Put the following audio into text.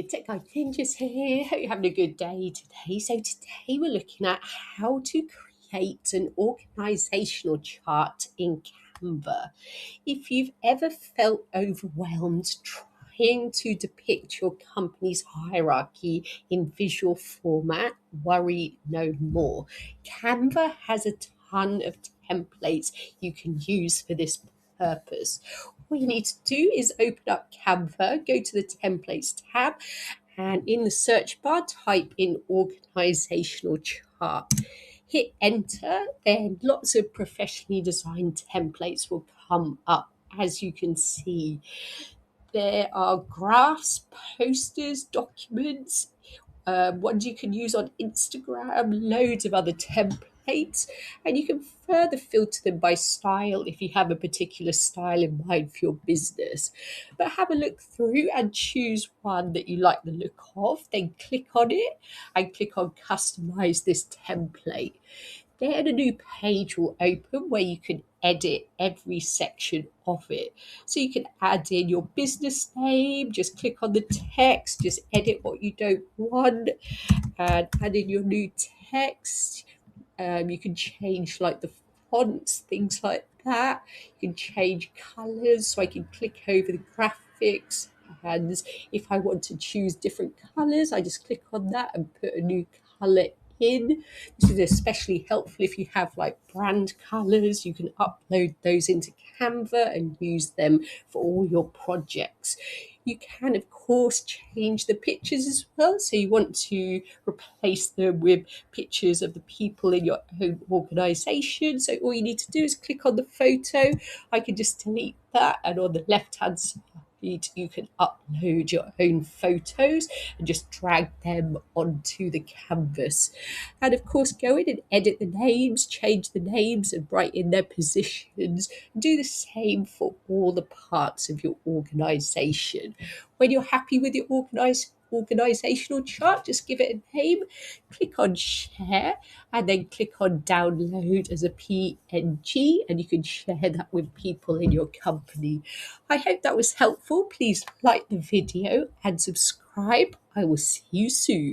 Tech Guide Ninjas here. Hope you're having a good day today. So today we're looking at how to create an organizational chart in Canva. If you've ever felt overwhelmed trying to depict your company's hierarchy in visual format, worry no more. Canva has a ton of templates you can use for this purpose. All you need to do is open up Canva, go to the Templates tab, and in the search bar, type in Organizational Chart. Hit enter, then lots of professionally designed templates will come up. As you can see, there are graphs, posters, documents, ones you can use on Instagram, loads of other templates, and you can further filter them by style if you have a particular style in mind for your business. But have a look through and choose one that you like the look of, then click on it and click on Customize this template. Then a new page will open where you can edit every section of it. So you can add in your business name, just click on the text, just edit what you don't want, and add in your new text. You can change like the fonts, things like that. You can change colors, so I can click over the graphics. And if I want to choose different colors, I just click on that and put a new color in. This is especially helpful if you have like brand colors. You can upload those into Canva and use them for all your projects. You can, of course, change the pictures as well. So you want to replace them with pictures of the people in your own organization. So all you need to do is click on the photo. I can just delete that, and on the left-hand side, you can upload your own photos and just drag them onto the canvas. And of course, go in and edit the names, change the names and write in their positions. Do the same for all the parts of your organization. When you're happy with your organizational chart, just give it a name, click on share, and then click on download as a PNG, and you can share that with people in your company. I hope that was helpful. Please like the video and subscribe. I will see you soon.